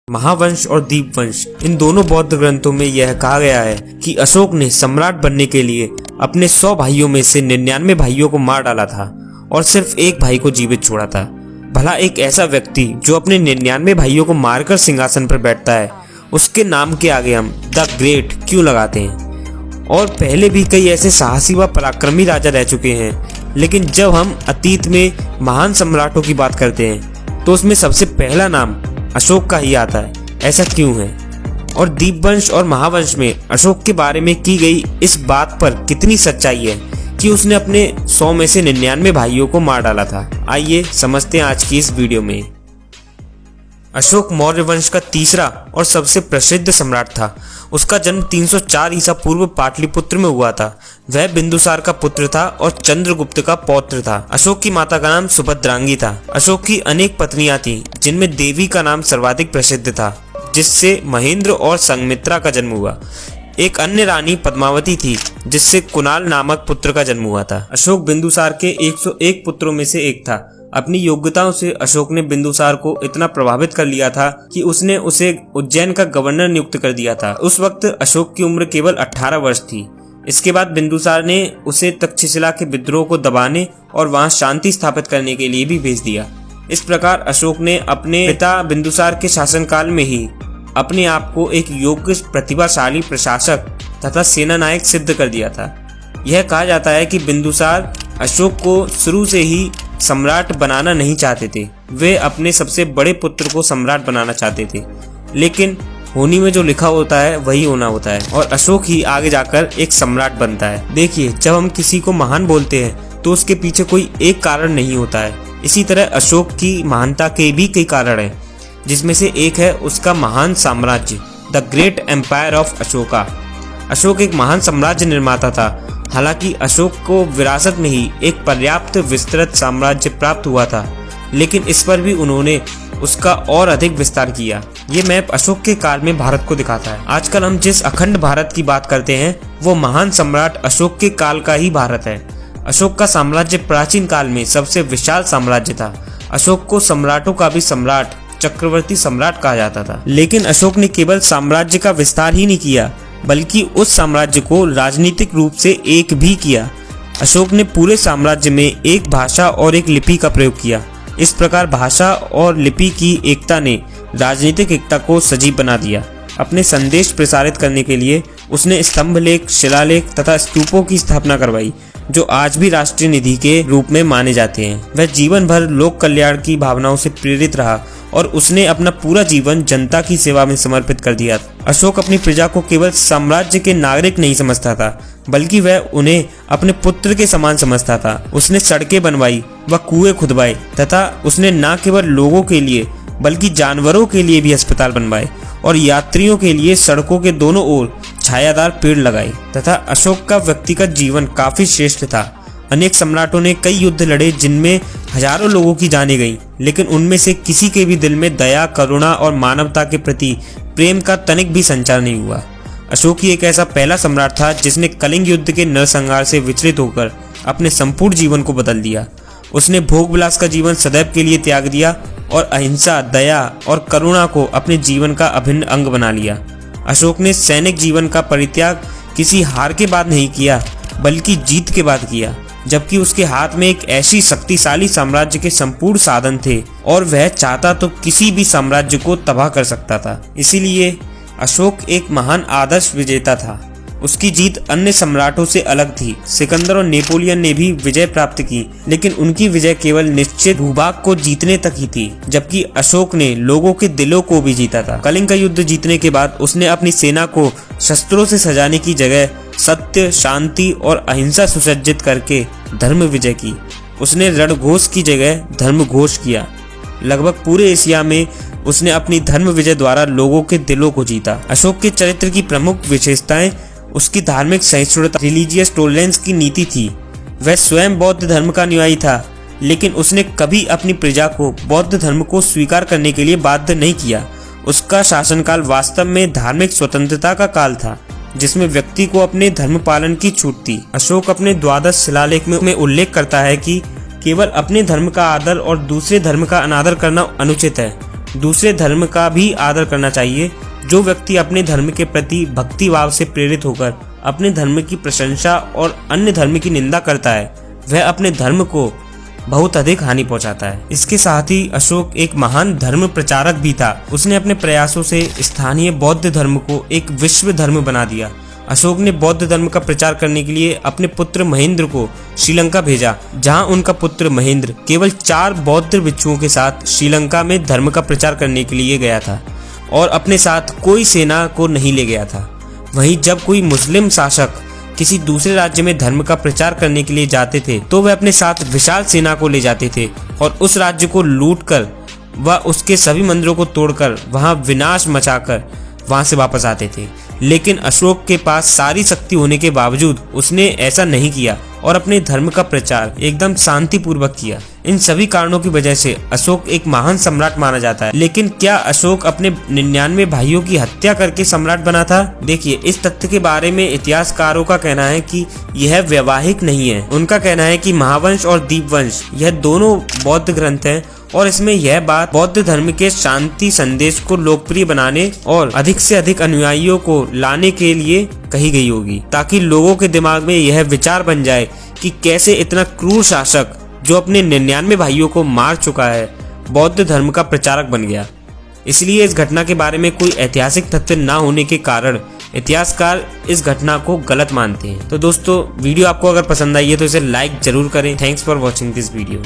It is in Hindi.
महावंश और दीपवंश, इन दोनों बौद्ध ग्रंथों में यह कहा गया है कि अशोक ने सम्राट बनने के लिए अपने 100 भाइयों में से 99 भाइयों को मार डाला था और सिर्फ एक भाई को जीवित छोड़ा था। भला एक ऐसा व्यक्ति जो अपने 99 भाइयों को मारकर सिंहासन पर बैठता है, उसके नाम के आगे हम द ग्रेट क्यों लगाते हैं? और पहले भी कई ऐसे साहसी व पराक्रमी राजा रह चुके हैं, लेकिन जब हम अतीत में महान सम्राटों की बात करते हैं तो उसमें सबसे पहला नाम अशोक का ही आता है। ऐसा क्यों है? और दीपवंश और महावंश में अशोक के बारे में की गई इस बात पर कितनी सच्चाई है कि उसने अपने 100 में से 99 भाइयों को मार डाला था? आइए समझते हैं आज की इस वीडियो में। अशोक मौर्य वंश का तीसरा और सबसे प्रसिद्ध सम्राट था। उसका जन्म 304 ईसा पूर्व पाटलिपुत्र में हुआ था। वह बिंदुसार का पुत्र था और चंद्रगुप्त का पौत्र था। अशोक की माता का नाम सुभद्रांगी था। अशोक की अनेक पत्नियां थीं, जिनमें देवी का नाम सर्वाधिक प्रसिद्ध था, जिससे महेंद्र और संघमित्रा का जन्म हुआ। एक अन्य रानी पद्मावती थी, जिससे कुणाल नामक पुत्र का जन्म हुआ था। अशोक बिंदुसार के 101 पुत्रों में से एक था। अपनी योग्यताओं से अशोक ने बिंदुसार को इतना प्रभावित कर लिया था कि उसने उसे उज्जैन का गवर्नर नियुक्त कर दिया था। उस वक्त अशोक की उम्र केवल 18 वर्ष थी। इसके बाद बिंदुसार ने उसे तक्षशिला के विद्रोह को दबाने और वहां शांति स्थापित करने के लिए भी भेज दिया। इस प्रकार अशोक ने अपने पिता बिंदुसार के शासनकाल में ही अपने आप को एक योग्य, प्रतिभाशाली प्रशासक तथा सेना नायक सिद्ध कर दिया था। यह कहा जाता है कि बिंदुसार अशोक को शुरू से ही सम्राट बनाना नहीं चाहते थे। वे अपने सबसे बड़े पुत्र को सम्राट बनाना चाहते थे, लेकिन होनी में जो लिखा होता है वही होना होता है और अशोक ही आगे जाकर एक सम्राट बनता है। देखिए, जब हम किसी को महान बोलते हैं तो उसके पीछे कोई एक कारण नहीं होता है। इसी तरह अशोक की महानता के भी कई कारण हैं, जिसमें से एक है उसका महान साम्राज्य, the great empire of Ashoka. Ashok एक महान साम्राज्य निर्माता था। हालांकि अशोक को विरासत में ही एक पर्याप्त विस्तृत साम्राज्य प्राप्त हुआ था, लेकिन इस पर भी उन्होंने उसका और अधिक विस्तार किया। ये मैप अशोक के काल में भारत को दिखाता है। आजकल हम जिस अखंड भारत की बात करते हैं वो महान सम्राट अशोक के काल का ही भारत है। अशोक का साम्राज्य प्राचीन काल में सबसे विशाल साम्राज्य था। अशोक को सम्राटों का भी सम्राट, चक्रवर्ती सम्राट कहा जाता था। लेकिन अशोक ने केवल साम्राज्य का विस्तार ही नहीं किया, बल्कि उस साम्राज्य को राजनीतिक रूप से एक भी किया। अशोक ने पूरे साम्राज्य में एक भाषा और एक लिपि का प्रयोग किया। इस प्रकार भाषा और लिपि की एकता ने राजनीतिक एकता को सजीव बना दिया। अपने संदेश प्रसारित करने के लिए उसने स्तंभलेख, शिलालेख तथा स्तूपों की स्थापना करवाई, जो आज भी राष्ट्रीय निधि के रूप में माने जाते हैं। वह जीवन भर लोक कल्याण की भावनाओं से प्रेरित रहा और उसने अपना पूरा जीवन जनता की सेवा में समर्पित कर दिया। अशोक अपनी प्रजा को केवल साम्राज्य के नागरिक नहीं समझता था, बल्कि वह उन्हें अपने पुत्र के समान समझता था। उसने सड़कें बनवाई व कुएं खुदवाए तथा उसने न केवल लोगों के लिए बल्कि जानवरों के लिए भी अस्पताल बनवाए और यात्रियों के लिए सड़कों के दोनों ओर छायादार पेड़ लगाए। तथा अशोक का व्यक्तिगत जीवन काफी श्रेष्ठ था। अनेक सम्राटों ने कई युद्ध लड़े, जिनमें हजारों लोगों की जानें गईं, लेकिन उनमें से किसी के भी दिल में दया, करुणा और मानवता के प्रति प्रेम का तनिक भी संचार नहीं हुआ। अशोक ही एक ऐसा पहला सम्राट था जिसने कलिंग युद्ध के नरसंहार से विचलित होकर अपने संपूर्ण जीवन को बदल दिया। उसने भोग विलास का जीवन सदैव के लिए त्याग दिया और अहिंसा, दया और करुणा को अपने जीवन का अभिन्न अंग बना लिया। अशोक ने सैनिक जीवन का परित्याग किसी हार के बाद नहीं किया, बल्कि जीत के बाद किया, जबकि उसके हाथ में एक ऐसी शक्तिशाली साम्राज्य के संपूर्ण साधन थे और वह चाहता तो किसी भी साम्राज्य को तबाह कर सकता था। इसीलिए अशोक एक महान आदर्श विजेता था। उसकी जीत अन्य सम्राटों से अलग थी। सिकंदर और नेपोलियन ने भी विजय प्राप्त की, लेकिन उनकी विजय केवल निश्चित भूभाग को जीतने तक ही थी, जबकि अशोक ने लोगों के दिलों को भी जीता था। कलिंग का युद्ध जीतने के बाद उसने अपनी सेना को शस्त्रों से सजाने की जगह सत्य, शांति और अहिंसा सुसज्जित करके धर्म विजय की। उसने रणघोष की जगह धर्म घोष किया। लगभग पूरे एशिया में उसने अपनी धर्म विजय द्वारा लोगों के दिलों को जीता। अशोक के चरित्र की प्रमुख विशेषताएं उसकी धार्मिक सहिष्णुता, रिलीजियस टॉलरेंस की नीति थी। वह स्वयं बौद्ध धर्म का अनुयायी था, लेकिन उसने कभी अपनी प्रजा को बौद्ध धर्म को स्वीकार करने के लिए बाध्य नहीं किया। उसका शासनकाल वास्तव में धार्मिक स्वतंत्रता का काल था, जिसमें व्यक्ति को अपने धर्म पालन की छूट थी। अशोक अपने द्वादश शिलालेख में उल्लेख करता है कि केवल अपने धर्म का आदर और दूसरे धर्म का अनादर करना अनुचित है। दूसरे धर्म का भी आदर करना चाहिए। जो व्यक्ति अपने धर्म के प्रति भक्ति भाव से प्रेरित होकर अपने धर्म की प्रशंसा और अन्य धर्म की निंदा करता है, वह अपने धर्म को बहुत अधिक हानि पहुंचाता है। इसके साथ ही अशोक एक महान धर्म प्रचारक भी था। उसने अपने प्रयासों से स्थानीय बौद्ध धर्म को एक विश्व धर्म बना दिया। अशोक ने बौद्ध धर्म का प्रचार करने के लिए अपने पुत्र महेंद्र को श्रीलंका भेजा, जहां उनका पुत्र महेंद्र केवल 4 बौद्ध भिक्षुओं के साथ श्रीलंका में धर्म का प्रचार करने के लिए गया था और अपने साथ कोई सेना को नहीं ले गया था। वहीं जब कोई मुस्लिम शासक किसी दूसरे राज्य में धर्म का प्रचार करने के लिए जाते थे तो वे अपने साथ विशाल सेना को ले जाते थे और उस राज्य को लूटकर व उसके सभी मंदिरों को तोड़कर वहां विनाश मचाकर वहां से वापस आते थे। लेकिन अशोक के पास सारी शक्ति होने के बावजूद उसने ऐसा नहीं किया और अपने धर्म का प्रचार एकदम शांतिपूर्वक किया। इन सभी कारणों की वजह से अशोक एक महान सम्राट माना जाता है। लेकिन क्या अशोक अपने 99 भाइयों की हत्या करके सम्राट बना था? देखिए, इस तथ्य के बारे में इतिहासकारों का कहना है कि यह वैवाहिक नहीं है। उनका कहना है कि महावंश और दीपवंश यह दोनों बौद्ध ग्रंथ हैं और इसमें यह बात बौद्ध धर्म के शांति संदेश को लोकप्रिय बनाने और अधिक से अधिक अनुयायियों को लाने के लिए कही गई होगी, ताकि लोगों के दिमाग में यह विचार बन जाए कि कैसे इतना क्रूर शासक जो अपने 99 भाइयों को मार चुका है, बौद्ध धर्म का प्रचारक बन गया। इसलिए इस घटना के बारे में कोई ऐतिहासिक तथ्य न होने के कारण इतिहासकार इस घटना को गलत मानते हैं। तो दोस्तों, वीडियो आपको अगर पसंद आई है तो इसे लाइक जरूर करें। Thanks for watching this video.